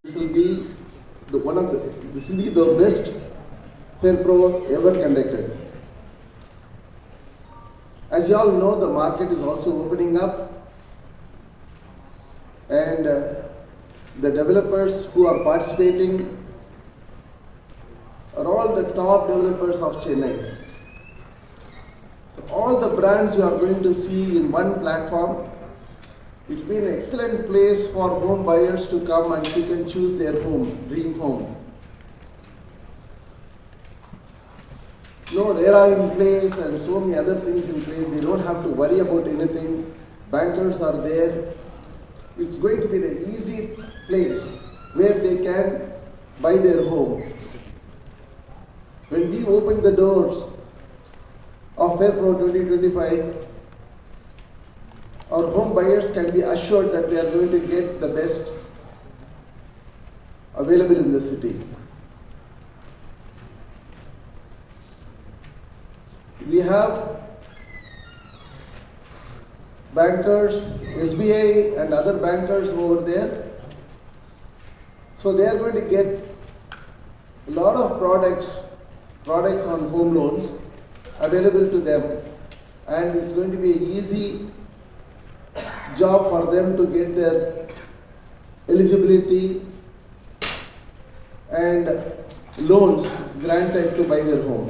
This will be this will be the best FAIRPRO ever conducted. As you all know, the market is also opening up, and the developers who are participating are all the top developers of Chennai. So all the brands you are going to see in one platform. It will be an excellent place for home buyers to come and you can choose their home, dream home. No RERA in place and so many other things in place. They don't have to worry about anything. Bankers are there. It's going to be an easy place where they can buy their home. When we open the doors of FAIRPRO 2025, our home buyers can be assured that they are going to get the best available in the city. We have bankers, SBI and other bankers over there. So they are going to get a lot of products on home loans available to them, and it's going to be an easy job for them to get their eligibility and loans granted to buy their home.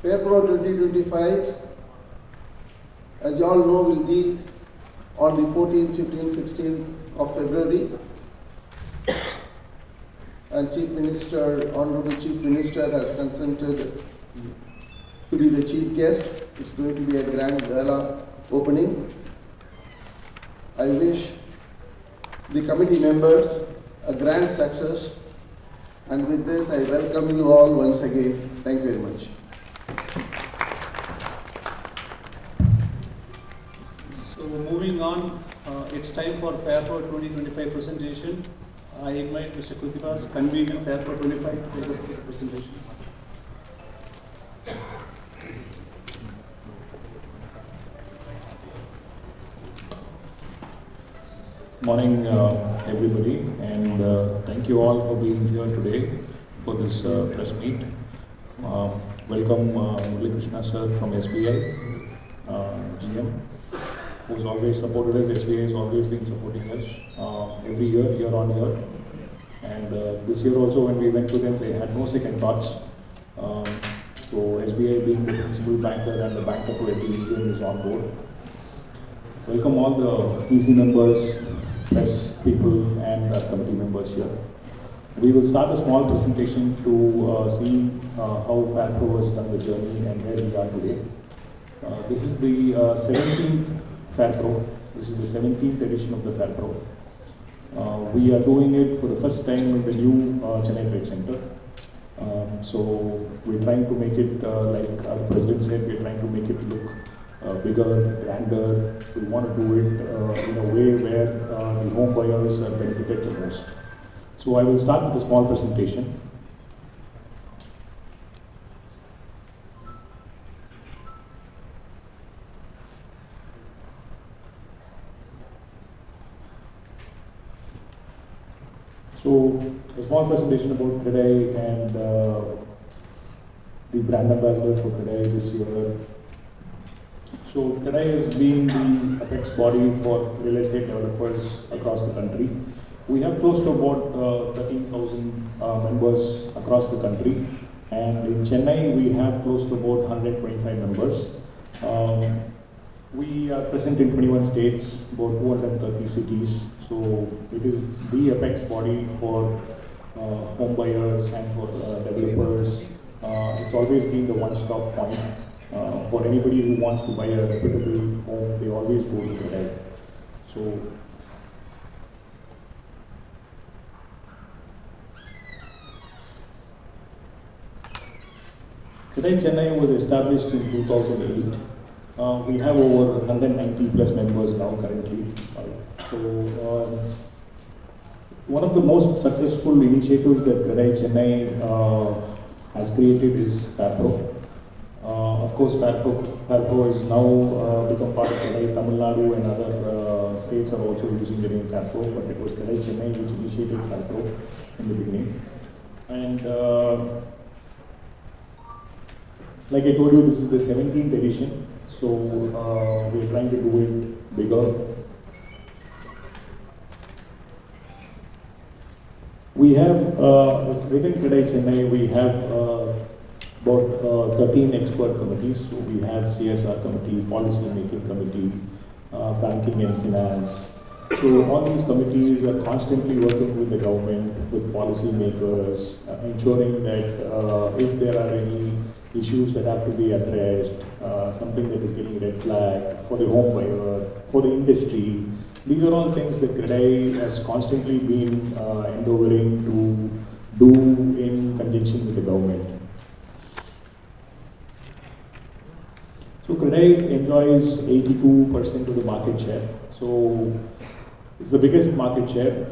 FAIRPRO 2025, as you all know, will be on the 14th, 15th, 16th of February. And Honorable Chief Minister has consented to be the chief guest. It's going to be a grand gala opening. I wish the committee members a grand success, and with this I welcome you all once again. Thank you very much. So moving on, it's time for FAIRPRO 2025 presentation. I invite Mr. Krithivas, convener FAIRPRO 25, to take us through the presentation. Morning, everybody, and thank you all for being here today for this press meet. Welcome Murali Krishna sir from SBI, GM, who's always supported us. SBI has always been supporting us every year on year. And this year also, when we went to them, they had no second thoughts. So SBI, being the principal banker and the banker for every region, is on board. Welcome all the EC members, press people, and committee members here. We will start a small presentation to see how FAIRPRO has done the journey and where we are today. This is the 17th FAIRPRO. This is the 17th edition of the FAIRPRO. We are doing it for the first time in the new Chennai Trade Center. So we're trying to make it, like our president said, we're trying to make it look bigger, grander. We want to do it in a way where the home buyers are benefited the most. So I will start with a small presentation. So a small presentation about CREDAI and the brand ambassador for CREDAI this year. So CREDAI has been the apex body for real estate developers across the country. We have close to about 13,000 members across the country, and in Chennai we have close to about 125 members. We are present in 21 states, about 230 cities. So it is the apex body for home buyers and for developers. It's always been the one-stop point. For anybody who wants to buy a reputable home, they always go to CREDAI. So CREDAI Chennai was established in 2008. We have over 190 plus members now currently. So one of the most successful initiatives that CREDAI Chennai has created is FAIRPRO. Of course, FAIRPRO is now become part of CREDAI. Tamil Nadu and other states are also using the name FAIRPRO, but it was CREDAI Chennai which initiated FAIRPRO in the beginning. And like I told you, this is the 17th edition, so we are trying to do it bigger. We have, within CREDAI Chennai, we have about 13 expert committees. So we have CSR committee, policy making committee, banking and finance. So all these committees are constantly working with the government, with policy makers, ensuring that if there are any issues that have to be addressed, something that is getting red flagged for the home buyer, for the industry. These are all things that CREDAI has constantly been endeavoring to do in conjunction with the government. So CREDAI enjoys 82% of the market share. So it's the biggest market share.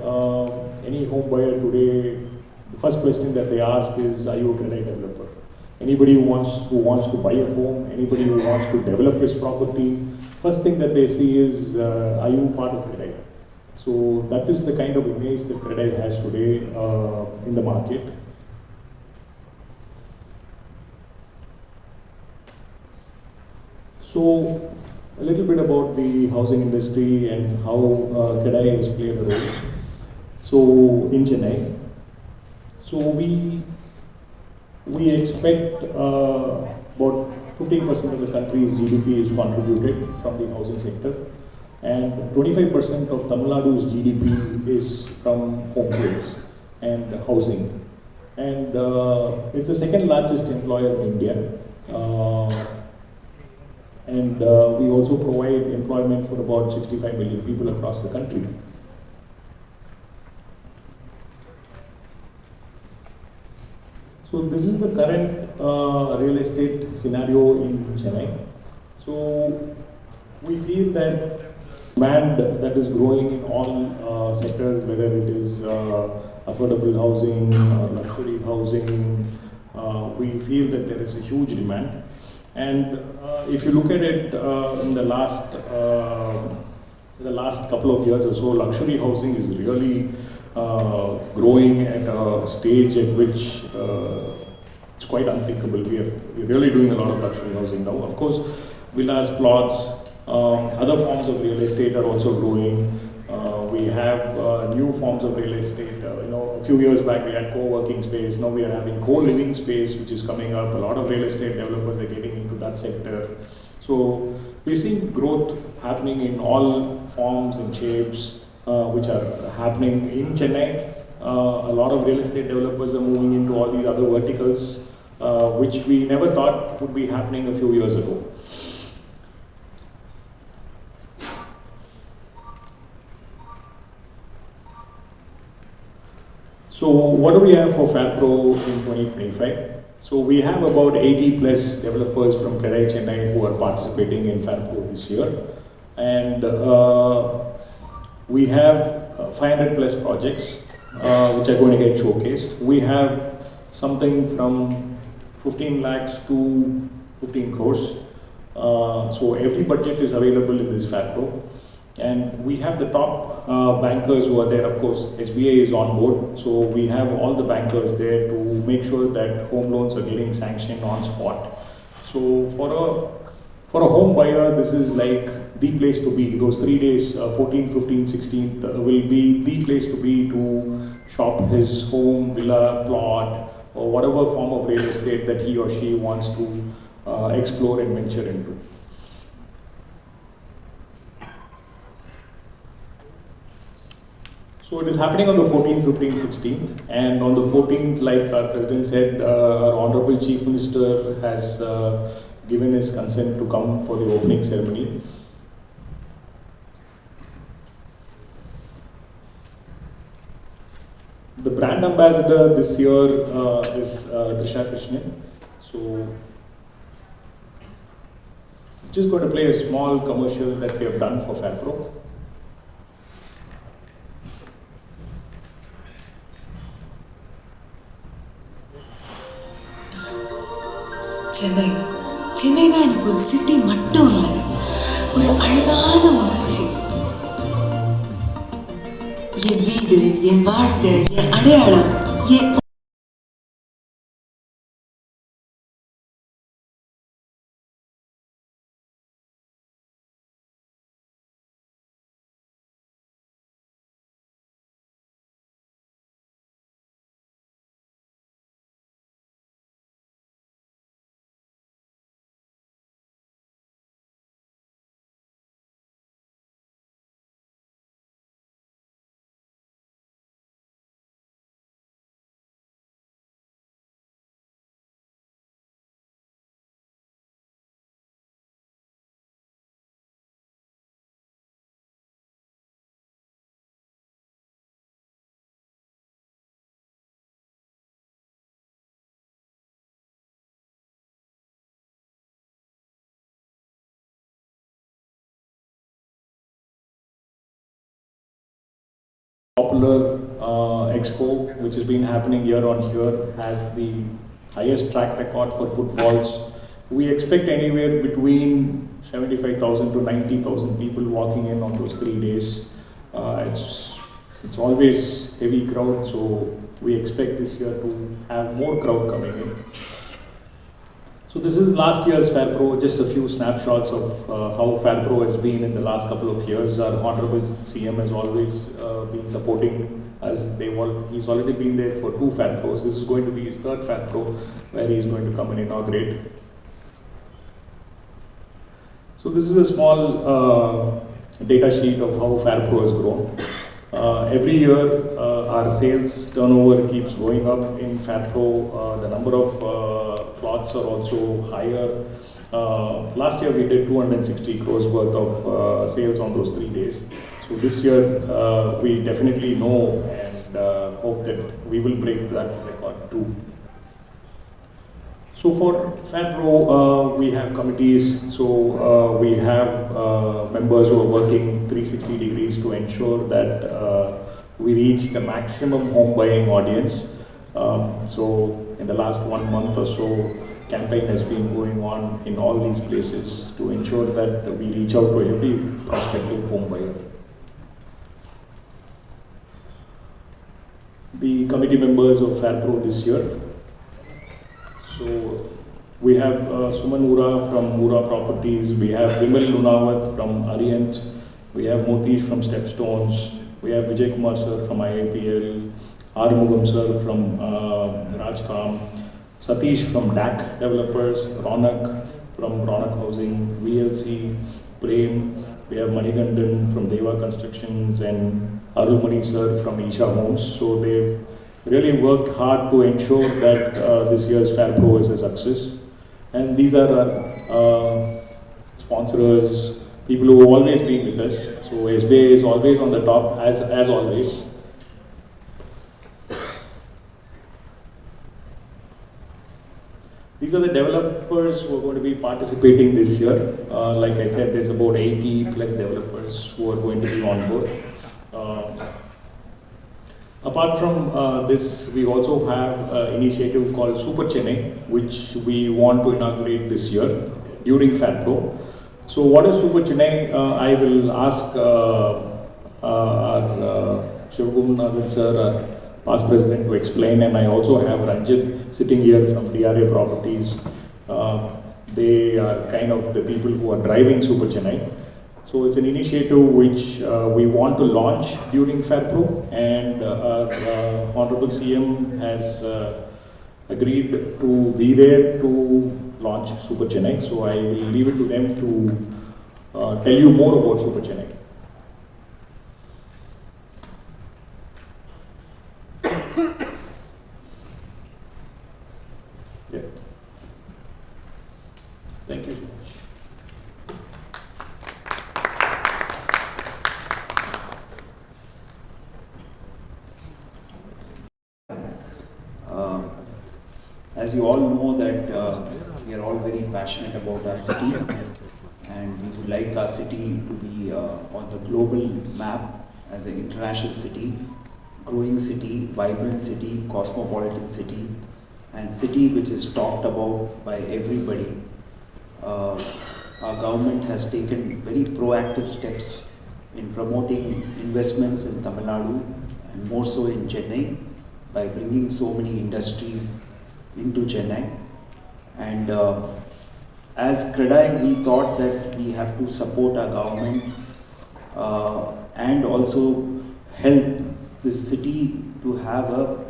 Any home buyer today, the first question that they ask is, are you a CREDAI developer? Anybody who wants to buy a home, anybody who wants to develop his property, first thing that they see is, are you part of CREDAI? So that is the kind of image that CREDAI has today in the market. So a little bit about the housing industry and how CREDAI has played a role. So in Chennai, so we expect about 15% of the country's GDP is contributed from the housing sector, and 25% of Tamil Nadu's GDP is from home sales and housing. And it's the second largest employer in India. And we also provide employment for about 65 million people across the country. So this is the current real estate scenario in Chennai. So we feel that demand that is growing in all sectors, whether it is affordable housing or luxury housing, we feel that there is a huge demand. And if you look at it in the last couple of years or so, luxury housing is really growing at a stage at which it's quite unthinkable. We're really doing a lot of luxury housing now. Of course, villas, plots, other forms of real estate are also growing. We have new forms of real estate. A few years back we had co-working space. Now we are having co-living space, which is coming up. A lot of real estate developers are getting into that sector. So we're seeing growth happening in all forms and shapes, which are happening in Chennai. A lot of real estate developers are moving into all these other verticals, which we never thought would be happening a few years ago. So what do we have for FAIRPRO in 2025? So we have about 80 plus developers from CREDAI Chennai who are participating in FAIRPRO this year. And we have 500 plus projects which are going to get showcased. We have something from 15 lakhs to 15 crores. So every budget is available in this FAIRPRO. And we have the top bankers who are there. Of course, SBI is on board. So we have all the bankers there to make sure that home loans are getting sanctioned on spot. So for a home buyer, this is like the place to be. Those 3 days, 14th, 15th, 16th will be the place to be to shop his home, villa, plot, or whatever form of real estate that he or she wants to explore and venture into. So it is happening on the 14th, 15th, 16th, and on the 14th, like our President said, our Honorable Chief Minister has given his consent to come for the opening ceremony. The brand ambassador this year is Krishna. So just going to play a small commercial that we have done for FAIRPRO. Chennai, சென்னைனா எனக்கு ஒரு city மட்டும் இல்லை, ஒரு அழகான உணர்ச்சி. என் வீடு, என் வாழ்க்கை, என் அடையாளம், என் Popular expo which has been happening year on year has the highest track record for footfalls. We expect anywhere between 75,000 to 90,000 people walking in on those 3 days. It's always heavy crowd, so we expect this year to have more crowd coming in. So this is last year's FAIRPRO, just a few snapshots of how FAIRPRO has been in the last couple of years. Our Honorable CM has always been supporting us. He's already been there for 2 FAIRPROs. This is going to be his 3rd FAIRPRO where he's going to come and inaugurate. So this is a small data sheet of how FAIRPRO has grown. Every year our sales turnover keeps going up in FAIRPRO. The number of plots are also higher. Last year we did 260 crores worth of sales on those 3 days. So this year we definitely know and hope that we will break that record too. So for FAIRPRO we have committees, so we have members who are working 360 degrees to ensure that we reach the maximum home buying audience. So in the last 1 month or so, campaign has been going on in all these places to ensure that we reach out to every prospective home buyer. The committee members of FAIRPRO this year. So we have Suman Ura from Mura Properties, we have Vimal Lunawat from Arient, we have Motish from Stepstones, we have Vijay Kumar sir from IAPL, Arumugam sir from Rajkam, Satish from DAC Developers, Ronak from Ronak Housing, VLC, Prem, we have Manigandan from Deva Constructions and Arulmani sir from Isha Homes. So they've really worked hard to ensure that this year's FAIRPRO is a success. And these are our sponsors, people who have always been with us. So SBI is always on the top as always. These are the developers who are going to be participating this year. Like I said, there's about 80 plus developers who are going to be on board. Apart from this, we also have an initiative called Super Chennai, which we want to inaugurate this year during FAIRPRO. So what is Super Chennai? I will ask our Shivagumanathan sir, our past president, to explain, and I also have Ranjit sitting here from DRA Properties. They are kind of the people who are driving Super Chennai. So it's an initiative which we want to launch during FAIRPRO, and our Honorable CM has agreed to be there to launch Super Chennai. So I will leave it to them to tell you more about Super Chennai. Yeah. Thank you so much. As you all know that we are all very passionate about our city, and we would like our city to be on the global map as an international city, growing city, vibrant city, cosmopolitan city, and city which is talked about by everybody. our government has taken very proactive steps in promoting investments in Tamil Nadu and more so in Chennai by bringing so many industries into Chennai. And as CREDAI, we thought that we have to support our government and also help this city to have a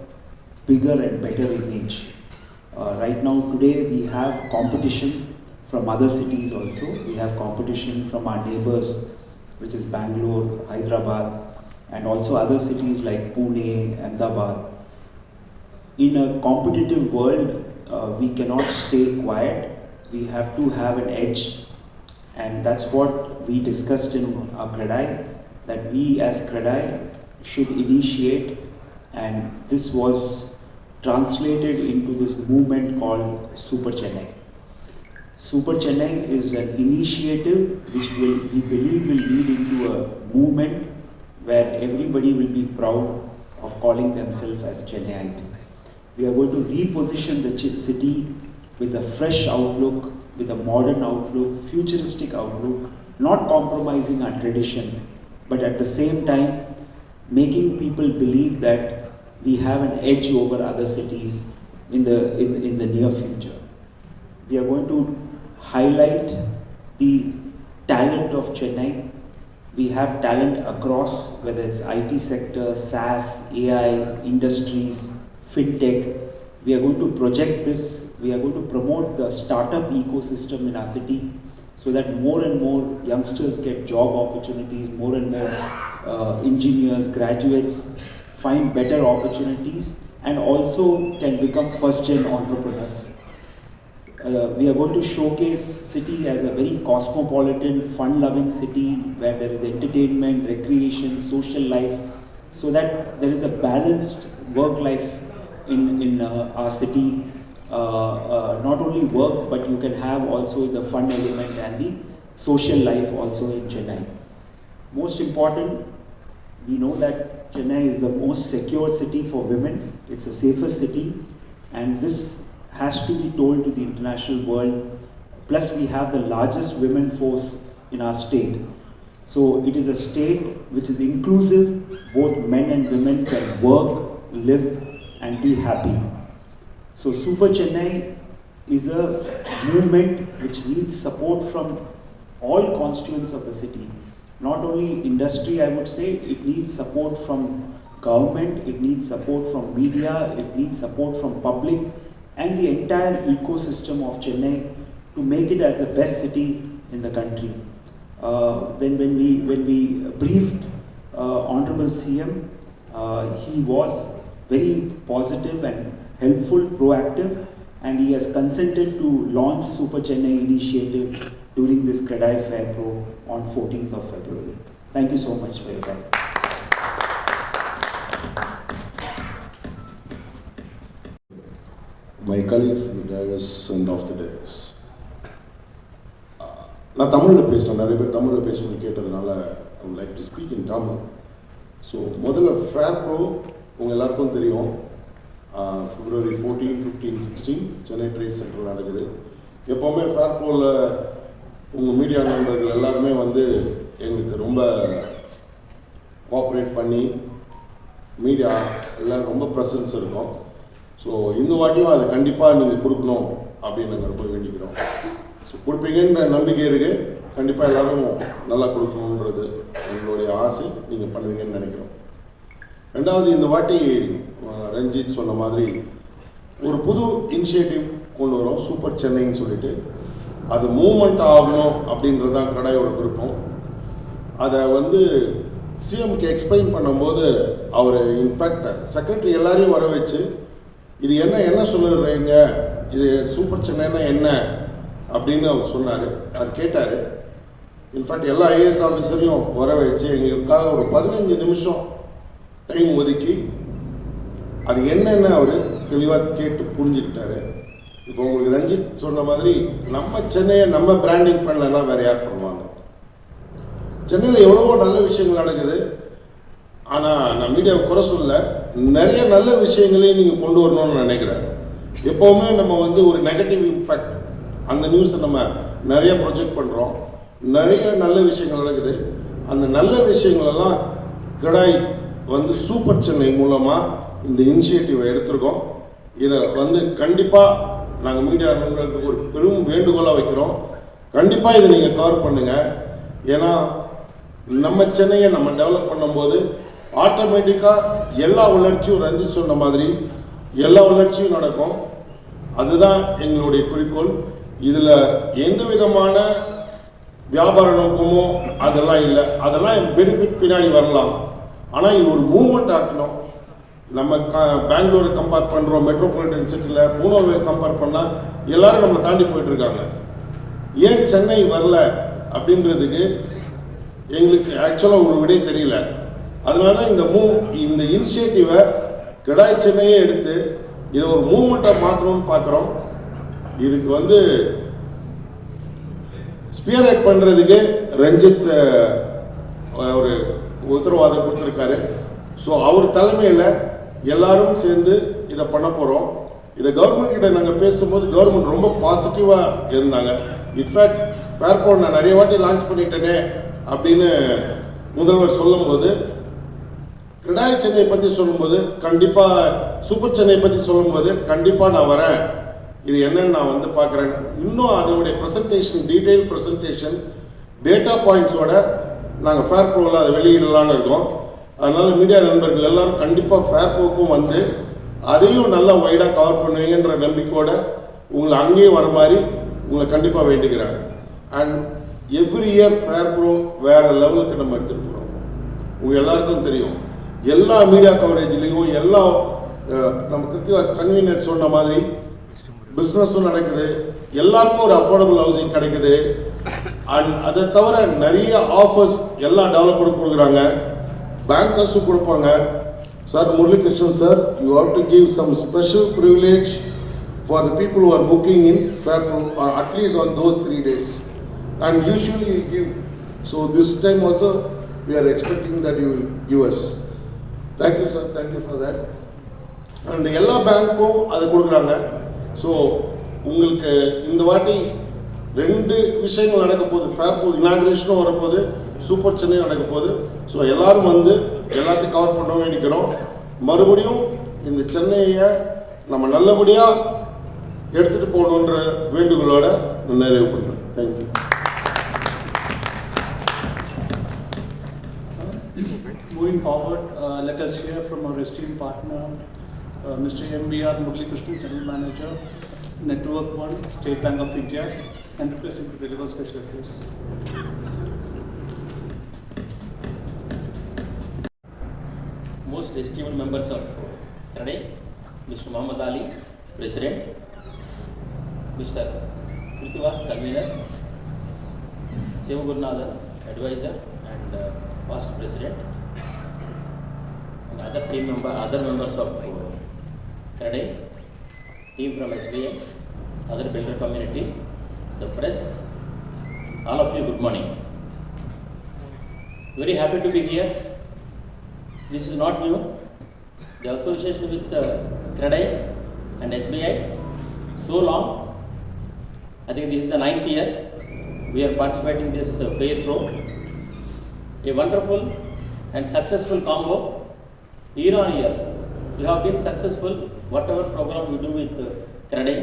bigger and better image. Right now, today, we have competition from other cities also. We have competition from our neighbors, which is Bangalore, Hyderabad, and also other cities like Pune, Ahmedabad. In a competitive world, we cannot stay quiet. We have to have an edge, and that's what we discussed in our CREDAI, that we as CREDAI should initiate, and this was translated into this movement called Super Chennai. Super Chennai is an initiative which we believe will lead into a movement where everybody will be proud of calling themselves as Chennaiite. We are going to reposition the city with a fresh outlook, with a modern outlook, futuristic outlook, not compromising our tradition, but at the same time making people believe that we have an edge over other cities in the near future. We are going to highlight the talent of Chennai. We have talent across, whether it's IT sector, SaaS, AI, industries, fintech. We are going to project this. We are going to promote the startup ecosystem in our city so that more and more youngsters get job opportunities, more and more engineers, graduates find better opportunities and also can become first-gen entrepreneurs. We are going to showcase city as a very cosmopolitan, fun-loving city where there is entertainment, recreation, social life, so that there is a balanced work life in our city. Not only work, but you can have also the fun element and the social life also in Chennai. Most important, we know that Chennai is the most secure city for women. It's the safest city, and this has to be told to the international world. Plus, we have the largest women force in our state. So it is a state which is inclusive. Both men and women can work, live, and be happy. So Super Chennai is a movement which needs support from all constituents of the city. Not only industry, I would say, it needs support from government, it needs support from media, it needs support from public and the entire ecosystem of Chennai to make it as the best city in the country. Then when we briefed Honorable CM, he was very positive and helpful, proactive, and he has consented to launch Super Chennai initiative during this CREDAI FAIRPRO on 14th of February. Thank you so much for your time. My colleagues in the dais and of the dais. நான் தமிழில் பேசுகிறேன், நிறைய பேர் தமிழில் பேசணும்னு கேட்டதுனால I would like to speak in Tamil. So முதல்ல FAIRPRO உங்கள் எல்லாருக்கும் தெரியும், February 14, 15, 16 சென்னை ட்ரேட் சென்டரில் நடக்குது. எப்போவுமே FAIRPROவில் உங்கள் மீடியா நண்பர்கள் எல்லாருமே வந்து எங்களுக்கு ரொம்ப கோஆப்ரேட் பண்ணி மீடியா எல்லோரும் ரொம்ப ப்ரெசன்ஸ் இருக்கும். ஸோ இந்த வாட்டியும் அதை கண்டிப்பாக நீங்கள் கொடுக்கணும் அப்படின்னு நாங்கள் ரொம்ப வேண்டிக்கிறோம். ஸோ கொடுப்பீங்கன்ற நம்பிக்கை இருக்குது, கண்டிப்பாக எல்லோரும் நல்லா கொடுக்கணுன்றது எங்களுடைய ஆசை, நீங்கள் பண்ணுவீங்கன்னு நினைக்கிறோம். ரெண்டாவது, இந்த வாட்டி ரஞ்சித் சொன்ன மாதிரி ஒரு புது இனிஷியேட்டிவ் கொண்டு வரோம், சூப்பர் சென்னைன்னு சொல்லிட்டு. அது மூவ்மெண்ட் ஆகணும் அப்படின்றது தான் கடையோட விருப்பம். அதை வந்து சிஎம்க்கு எக்ஸ்பிளைன் பண்ணும்போது அவர் இன்ஃபேக்ட் செக்ரட்டரி எல்லாரையும் வர வச்சு இது என்ன சொல்லுறீங்க, இது சூப்பர் சென்னைன்னா என்ன அப்படின்னு அவர் சொன்னார். அவர் கேட்டார். இன்ஃபேக்ட் எல்லா ஐஏஎஸ் ஆஃபீஸரையும் வர வச்சு எங்களுக்காக ஒரு 15 நிமிஷம் டைம் ஒதுக்கி அது என்னென்ன அவர் தெளிவாக கேட்டு புரிஞ்சுக்கிட்டாரு. இப்போ உங்களுக்கு ரஞ்சித் சொன்ன மாதிரி நம்ம சென்னையை நம்ம பிராண்டிங் பண்ணலன்னா வேறு யார் பண்ணுவாங்க? சென்னையில் எவ்வளவோ நல்ல விஷயங்கள் நடக்குது. ஆனால் நான் மீடியாவை குறை சொல்ல, நிறைய நல்ல விஷயங்களையும் நீங்கள் கொண்டு வரணும்னு நினைக்கிறேன். எப்போவுமே நம்ம வந்து ஒரு நெகட்டிவ் இம்பேக்ட் அந்த நியூஸை நம்ம நிறைய ப்ரொஜெக்ட் பண்ணுறோம். நிறைய நல்ல விஷயங்கள் நடக்குது. அந்த நல்ல விஷயங்களெல்லாம் கிரடாய் வந்து சூப்பர் சென்னை மூலமாக இந்த இனிஷியேட்டிவை எடுத்திருக்கோம். இதை வந்து கண்டிப்பாக நாங்கள் மீடியா நண்பர்களுக்கு ஒரு பெரும் வேண்டுகோளாக வைக்கிறோம். கண்டிப்பாக இதை நீங்கள் கவர் பண்ணுங்கள். ஏன்னா நம்ம சென்னையை நம்ம டெவலப் பண்ணும்போது ஆட்டோமேட்டிக்காக எல்லா வளர்ச்சியும் ரஞ்சித் சொன்ன மாதிரி எல்லா வளர்ச்சியும் நடக்கும். அதுதான் எங்களுடைய குறிக்கோள். இதில் எந்த விதமான வியாபார நோக்கமோ அதெல்லாம் இல்லை. அதெல்லாம் பெனிஃபிட் பின்னாடி வரலாம். ஆனால் இது ஒரு மூவ்மெண்ட் ஆக்கணும். நம்ம பெங்களூரை கம்பேர் பண்ணுறோம், மெட்ரோபாலிட்டன் சிட்டியில் பூனோவை கம்பேர் பண்ணால் எல்லோரும் நம்மளை தாண்டி போயிட்டுருக்காங்க. ஏன் சென்னை வரல அப்படின்றதுக்கு எங்களுக்கு ஆக்சுவலாக ஒரு விடை தெரியல. அதனால தான் இந்த இனிஷியேட்டிவை கிரடாய் சென்னையே எடுத்து இதை ஒரு மூவ்மெண்ட்டாக மாற்றணும்னு பார்க்குறோம். இதுக்கு வந்து ஸ்பியர்ஹெட் பண்ணுறதுக்கு ரஞ்சித் ஒரு உத்தரவாதம் கொடுத்துருக்காரு. ஸோ அவர் தலைமையில் எல்லாரும் சேர்ந்து இதை பண்ண போகிறோம். இதை கவர்மெண்ட் கிட்ட நாங்கள் பேசும்போது கவர்மெண்ட் ரொம்ப பாசிட்டிவாக இருந்தாங்க. இன்ஃபேக்ட் ஃபேர்ப்ரோ நான் நிறைய வாட்டி லான்ச் பண்ணிட்டேனே அப்படின்னு முதல்வர் சொல்லும்போது, கிரடாய் சென்னை பற்றி சொல்லும்போது கண்டிப்பாக, சூப்பர் சென்னை பற்றி சொல்லும்போது கண்டிப்பாக நான் வரேன், இது என்னன்னு நான் வந்து பார்க்குறேன். இன்னும் அதோடைய ப்ரெசன்டேஷன், டீட்டெயில் ப்ரெசன்டேஷன், டேட்டா பாயிண்ட்ஸோட நாங்கள் ஃபேர்ப்ரோவில் அதை வெளியிடலான்னு இருக்கோம். அதனால் மீடியா நண்பர்கள் எல்லோரும் கண்டிப்பாக ஃபேர்ப்ரோவுக்கும் வந்து அதையும் நல்லா வைடாக கவர் பண்ணுவீங்கன்ற நம்பிக்கையோடு உங்களை அங்கேயே வர மாதிரி உங்களை கண்டிப்பாக வேண்டிக்கிறாங்க. அண்ட் எவ்ரி இயர் ஃபேர்ப்ரோ வேறு லெவலுக்கு நம்ம எடுத்துகிட்டு போகிறோம். உங்கள் எல்லாருக்கும் தெரியும், எல்லா மீடியா கவரேஜ்லேயும் எல்லா நம்ம கிருத்திவாஸ் கன்வீனியர் சொன்ன மாதிரி பிஸ்னஸும் நடக்குது, எல்லாருக்கும் ஒரு அஃபோர்டபுள் ஹவுசிங் கிடைக்குது. அண்ட் அதை தவிர நிறைய ஆஃபர்ஸ் எல்லா டெவலப்பரும் கொடுக்குறாங்க, பேங்கர்ஸும் கொடுப்பாங்க. Sir Murali Krishna sir, you have to give some special privilege for the people who are booking in FAIRPRO, at least on those 3 days. And usually you give. So this time also we are expecting that you will give us. Thank you sir, thank you for that. And எல்லா பேங்க்கும் அதை கொடுக்குறாங்க. So உங்களுக்கு இந்த வாட்டி 2 விஷயங்கள் நடக்க போகுது. ஃபேர்ப்ரோ இனாகிரேஷனும் வரப்போகுது, சூப்பர் சென்னை நடக்க போகுது. ஸோ எல்லோரும் வந்து எல்லாத்தையும் கவர் பண்ணணும்னு நினைக்கிறோம். மறுபடியும் இந்த சென்னையை நம்ம நல்லபடியாக எடுத்துகிட்டு போகணுன்ற வேண்டுகோளோடு நான் நிறைவு பண்ணுறேன். Thank you. Moving forward, let us hear from our esteemed partner, Mr. MBR Murali Krishna, General Manager, Network One, State Bank of India, and request him to deliver special address. Most esteemed members of CREDAI, Mr. Mohamed, President, Mr. Krishna, Convener, Sivagurnathan, Advisor and Past President, and other members of CREDAI, team from SBI, other builder community, the press, all of you, good morning. Very happy to be here. This is not new. The association with CREDAI and SBI so long. I think this is the 9th year we are participating in this FAIRPRO. A wonderful and successful combo. Year on year, we have been successful. Whatever program we do with CREDAI.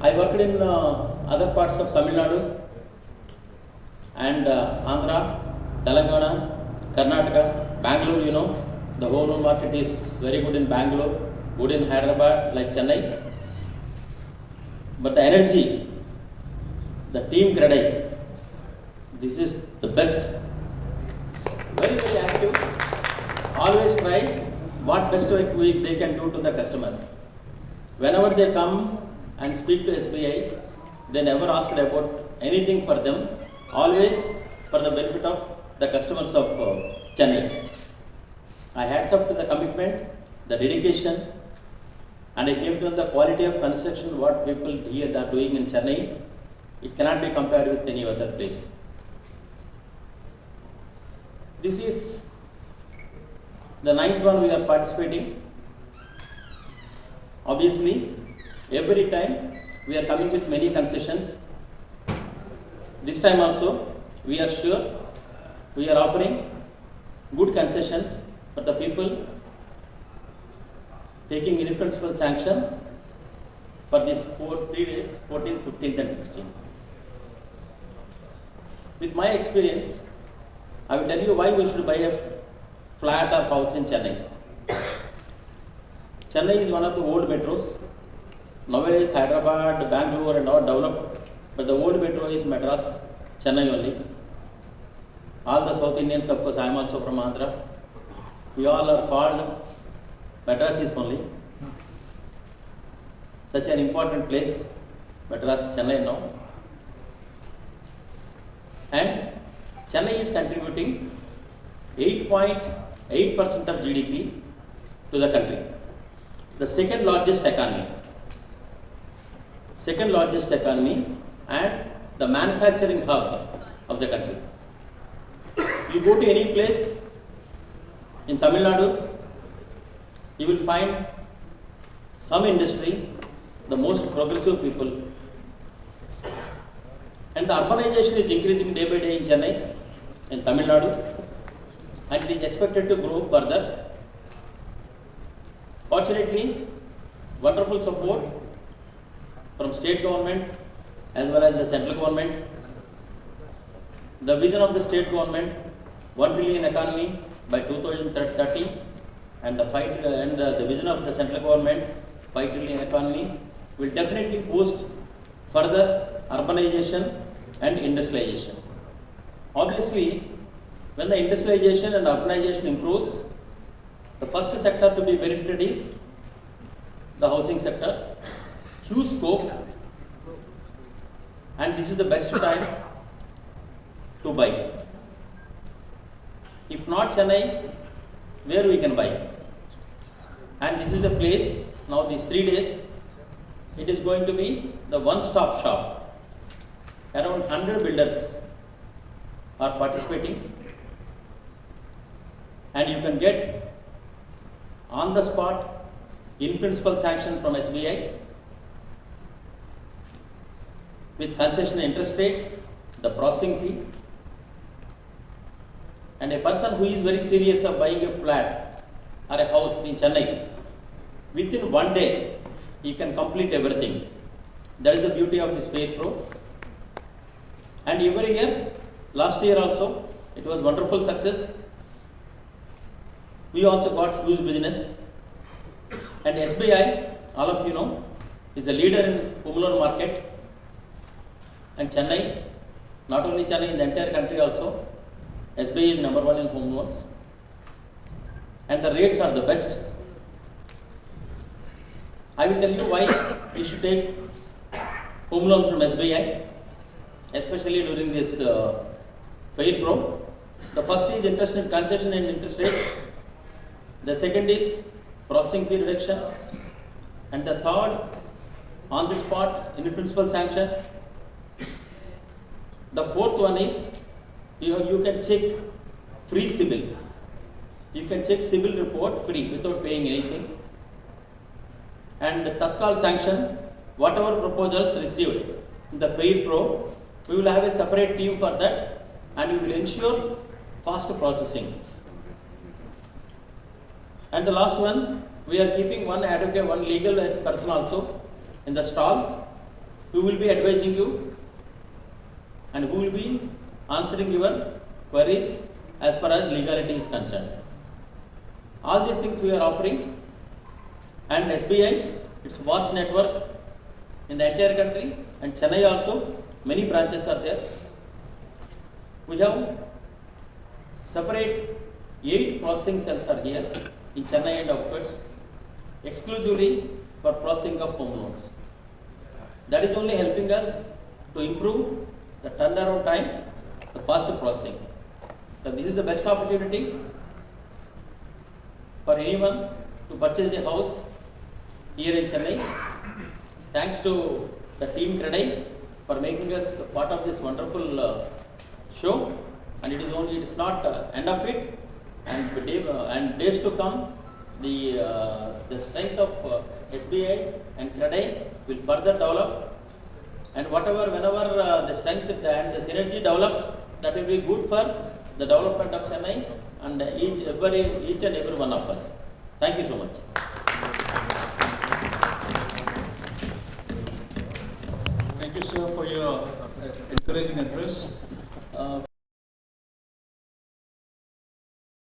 I worked in other parts of Tamil Nadu and Andhra, Telangana, Karnataka, Bangalore, you know, the home loan market is very good in Bangalore, good in Hyderabad, like Chennai. But the energy, the team CREDAI, this is the best. Very, very active. Always try what best they can do to the customers. Whenever they come and speak to SBI, they never asked about anything for them, always for the benefit of the customers of Chennai. I hats up to the commitment, the dedication, and I came to know the quality of construction what people here are doing in Chennai. It cannot be compared with any other place. This is the 9th one we are participating. Obviously, every time we are coming with many concessions. This time also, we are sure we are offering good concessions for the people taking in principle sanction for these 3 days, 14th, 15th and 16th. With my experience, I will tell you why we should buy a flat or house in Chennai. Chennai is one of the old metros. Nowadays Hyderabad, Bangalore and all developed, but the old metro is Madras, Chennai only. All the South Indians, of course, I am also from Andhra. We all are called Madras only. Such an important place, Madras, Chennai now. And Chennai is contributing 8.8% of GDP to the country. The second largest economy and the manufacturing hub of the country. You go to any place in Tamil Nadu, you will find some industry, the most progressive people. And the urbanization is increasing day by day in Chennai, in Tamil Nadu, and it is expected to grow further. Fortunately, wonderful support from state government as well as the central government. The vision of the state government, 1 trillion economy by 2030, and the vision of the central government, 5 trillion economy, will definitely boost further urbanization and industrialization. Obviously, when the industrialization and urbanization improves, the first sector to be benefited is the housing sector. Huge scope, and this is the best time to buy. If not Chennai, where we can buy? And this is the place, now these 3 days, it is going to be the one-stop shop. Around 100 builders are participating, and you can get on the spot in principle sanction from SBI with concession interest rate, the processing fee, and a person who is very serious of buying a flat or a house in Chennai, within 1 day he can complete everything. That is the beauty of this FAIRPRO. And every year, last year also, it was wonderful success. We also got huge business. And SBI, all of you know, is a leader in home loan market. And Chennai, not only Chennai, in the entire country also, SBI is number 1 in home loans. And the rates are the best. I will tell you why you should take home loan from SBI, especially during this FAIRPRO. The first is interest and concession and interest rate. The second is processing fee reduction. And the third, on the spot, in principle sanction. The fourth one is, you can check free CIBIL. You can check CIBIL report free without paying anything. And the Tatkal sanction, whatever proposals received in the FAIRPRO, we will have a separate team for that, and we will ensure fast processing. And the last one, we are keeping one advocate, one legal person also in the stall, who will be advising you and who will be answering your queries as far as legality is concerned. All these things we are offering, and SBI, its vast network in the entire country, and Chennai also, many branches are there. We have separate 8 processing cells are here in Chennai and outskirts, exclusively for processing of home loans. That is only helping us to improve the turnaround time, the faster processing. So this is the best opportunity for anyone to purchase a house here in Chennai. Thanks to the team CREDAI for making us part of this wonderful show, and it is not end of it, and days to come, the strength of SBI and CREDAI will further develop, and whatever, whenever the strength and the synergy develops, that will be good for the development of Chennai and each and every one of us. Thank you so much. Thank you, sir, for your encouraging address.